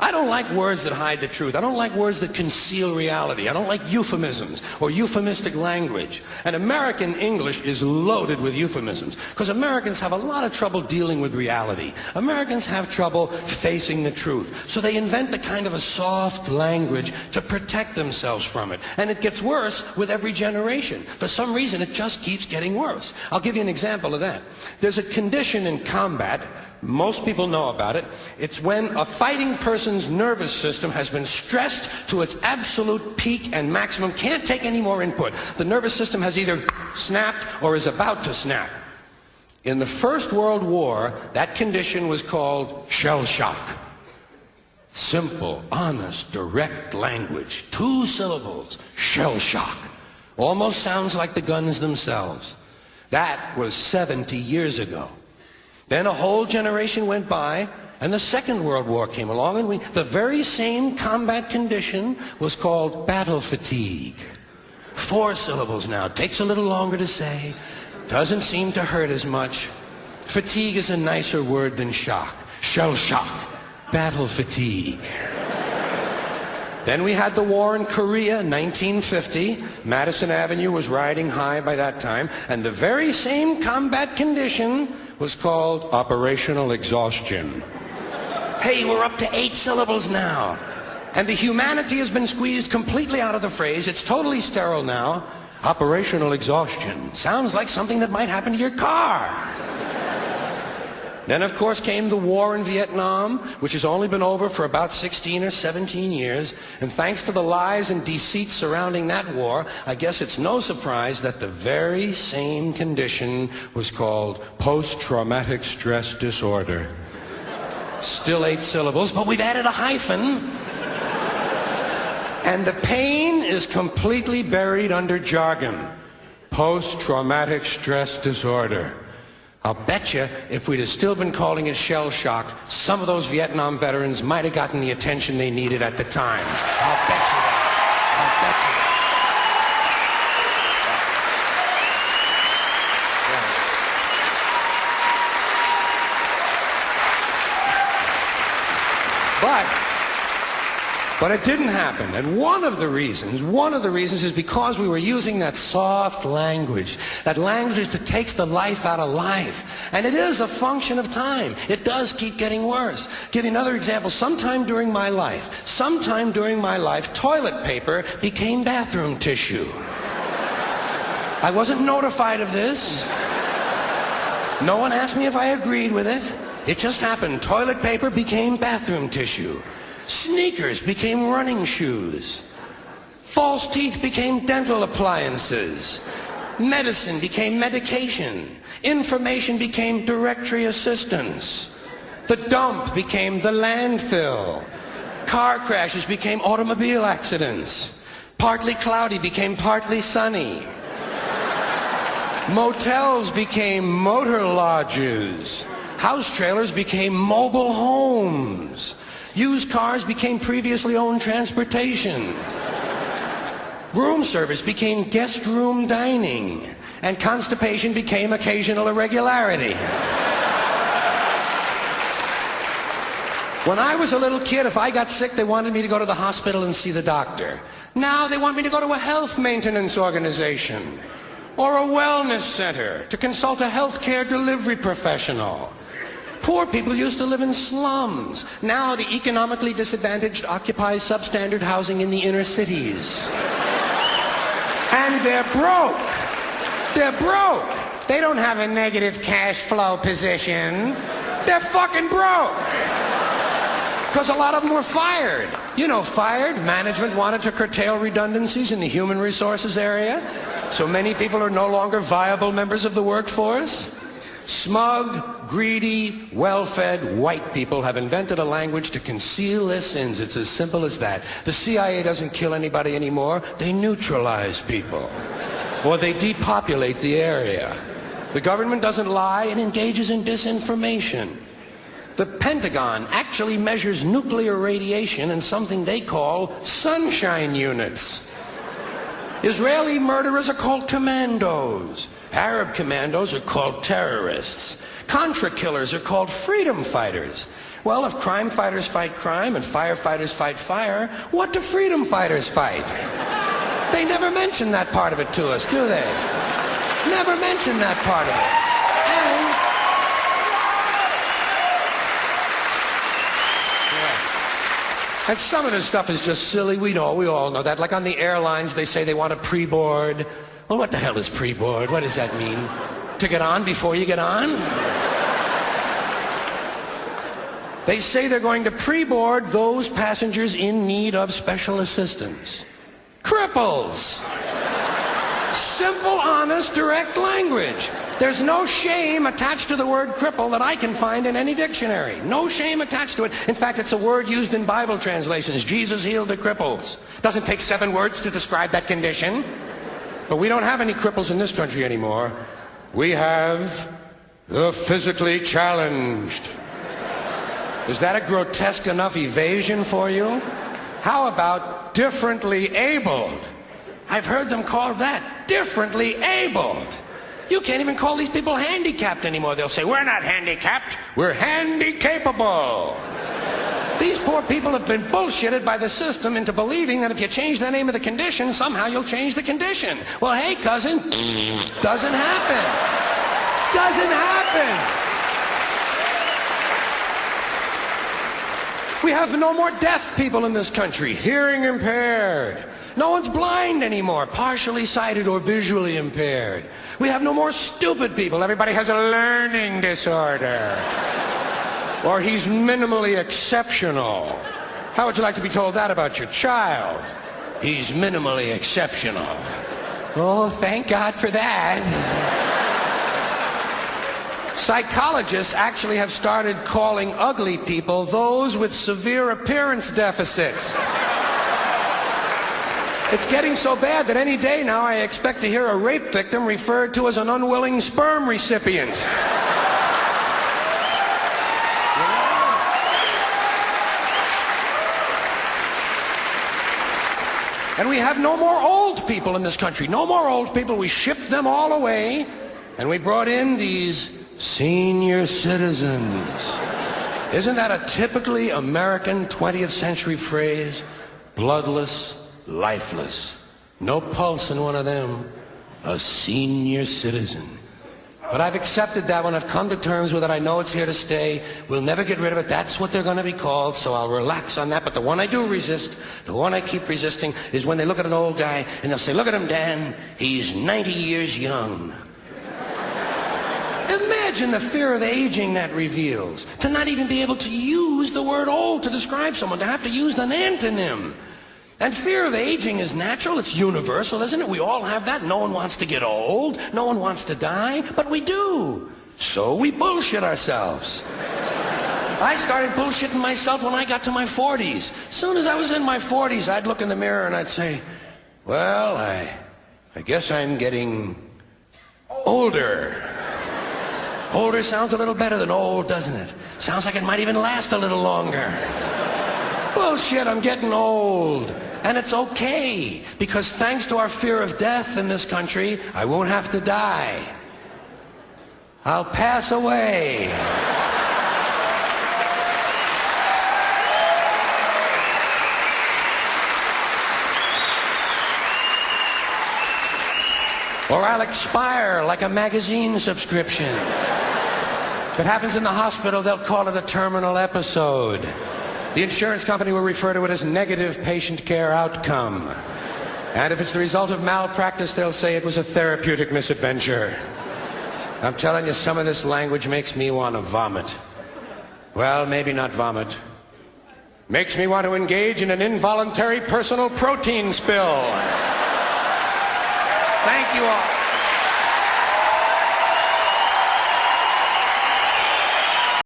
I don't like words that hide the truth. I don't like words that conceal reality. I don't like euphemisms or euphemistic language. And American English is loaded with euphemisms because Americans have a lot of trouble dealing with reality. Americans have trouble facing the truth. So they invent a kind of a soft language to protect themselves from it. And it gets worse with every generation. For some reason, it just keeps getting worse. I'll give you an example of that. There's a condition in combat. Most people know about it. It's when a fighting person's nervous system has been stressed to its absolute peak and maximum, can't take any more input. The nervous system has either snapped or is about to snap. In the First World War, that condition was called shell shock. Simple, honest, direct language. 2 syllables. Shell shock. Almost sounds like the guns themselves. That was 70 years ago. Then a whole generation went by, and the Second World War came along, and the very same combat condition was called battle fatigue. 4 syllables now. Takes a little longer to say. Doesn't seem to hurt as much. Fatigue is a nicer word than shock. Shell shock. Battle fatigue. Then we had the war in Korea, 1950. Madison Avenue was riding high by that time, and the very same combat condition was called operational exhaustion. Hey, we're up to 8 syllables now. And the humanity has been squeezed completely out of the phrase. It's totally sterile now. Operational exhaustion. Sounds like something that might happen to your car. Then, of course, came the war in Vietnam, which has only been over for about 16 or 17 years. And thanks to the lies and deceit surrounding that war, I guess it's no surprise that the very same condition was called post-traumatic stress disorder. Still 8 syllables, but we've added a hyphen. And the pain is completely buried under jargon. Post-traumatic stress disorder. I'll bet you if we'd have still been calling it shell shock, some of those Vietnam veterans might have gotten the attention they needed at the time. I'll bet you that. I'll bet you that. But it didn't happen. And one of the reasons is because we were using that soft language. That language that takes the life out of life. And it is a function of time. It does keep getting worse. Give you another example. Sometime during my life, toilet paper became bathroom tissue. I wasn't notified of this. No one asked me if I agreed with it. It just happened. Toilet paper became bathroom tissue. Sneakers became running shoes. False teeth became dental appliances. Medicine became medication. Information became directory assistance. The dump became the landfill. Car crashes became automobile accidents. Partly cloudy became partly sunny. Motels became motor lodges. House trailers became mobile homes. Used cars became previously owned transportation. Room service became guest room dining. And constipation became occasional irregularity. When I was a little kid, if I got sick, they wanted me to go to the hospital and see the doctor. Now they want me to go to a health maintenance organization or a wellness center to consult a healthcare delivery professional. Poor people used to live in slums. Now the economically disadvantaged occupy substandard housing in the inner cities. And they're broke. They're broke. They don't have a negative cash flow position. They're fucking broke. Because a lot of them were fired. You know, fired. Management wanted to curtail redundancies in the human resources area. So many people are no longer viable members of the workforce. Smug, greedy, well-fed white people have invented a language to conceal their sins. It's as simple as that. The CIA doesn't kill anybody anymore. They neutralize people. Or they depopulate the area. The government doesn't lie. It engages in disinformation. The Pentagon actually measures nuclear radiation in something they call sunshine units. Israeli murderers are called commandos. Arab commandos are called terrorists. Contra killers are called freedom fighters. Well, if crime fighters fight crime and firefighters fight fire, what do freedom fighters fight? They never mention that part of it to us, do they? Never mention that part of it. And some of this stuff is just silly. We all know that. Like on the airlines, they say they want a pre-board. Well, what the hell is pre-board? What does that mean? To get on before you get on? They say they're going to pre-board those passengers in need of special assistance. Cripples! Simple, honest, direct language. There's no shame attached to the word cripple that I can find in any dictionary. No shame attached to it. In fact, it's a word used in Bible translations. Jesus healed the cripples. Doesn't take 7 words to describe that condition. But we don't have any cripples in this country anymore. We have the physically challenged. Is that a grotesque enough evasion for you? How about differently abled? I've heard them called that, differently abled. You can't even call these people handicapped anymore. They'll say, we're not handicapped, we're handy-capable. These poor people have been bullshitted by the system into believing that if you change the name of the condition, somehow you'll change the condition. Well, hey, cousin, doesn't happen. Doesn't happen. We have no more deaf people in this country, hearing impaired. No one's blind anymore, partially sighted or visually impaired. We have no more stupid people. Everybody has a learning disorder. Or he's minimally exceptional. How would you like to be told that about your child? He's minimally exceptional. Oh, thank God for that. Psychologists actually have started calling ugly people those with severe appearance deficits. It's getting so bad that any day now I expect to hear a rape victim referred to as an unwilling sperm recipient. And we have no more old people in this country. No more old people. We shipped them all away, and we brought in these senior citizens. Isn't that a typically American 20th century phrase? Bloodless, lifeless. No pulse in one of them. A senior citizen. But I've accepted that one. I've come to terms with it. I know it's here to stay. We'll never get rid of it. That's what they're going to be called, so I'll relax on that. But the one I do resist, the one I keep resisting, is when they look at an old guy and they'll say, look at him, Dan. He's 90 years young. Imagine the fear of aging that reveals. To not even be able to use the word old to describe someone, to have to use an antonym. And fear of aging is natural, it's universal, isn't it? We all have that. No one wants to get old, no one wants to die, but we do. So we bullshit ourselves. I started bullshitting myself when I got to my 40s. As soon as I was in my 40s, I'd look in the mirror and I'd say, well, I guess I'm getting older. Older sounds a little better than old, doesn't it? Sounds like it might even last a little longer. Bullshit, I'm getting old. And it's okay, because thanks to our fear of death in this country, I won't have to die. I'll pass away. Or I'll expire like a magazine subscription. If it happens in the hospital, they'll call it a terminal episode. The insurance company will refer to it as negative patient care outcome. And if it's the result of malpractice, they'll say it was a therapeutic misadventure. I'm telling you, some of this language makes me want to vomit. Well, maybe not vomit. Makes me want to engage in an involuntary personal protein spill. Thank you all.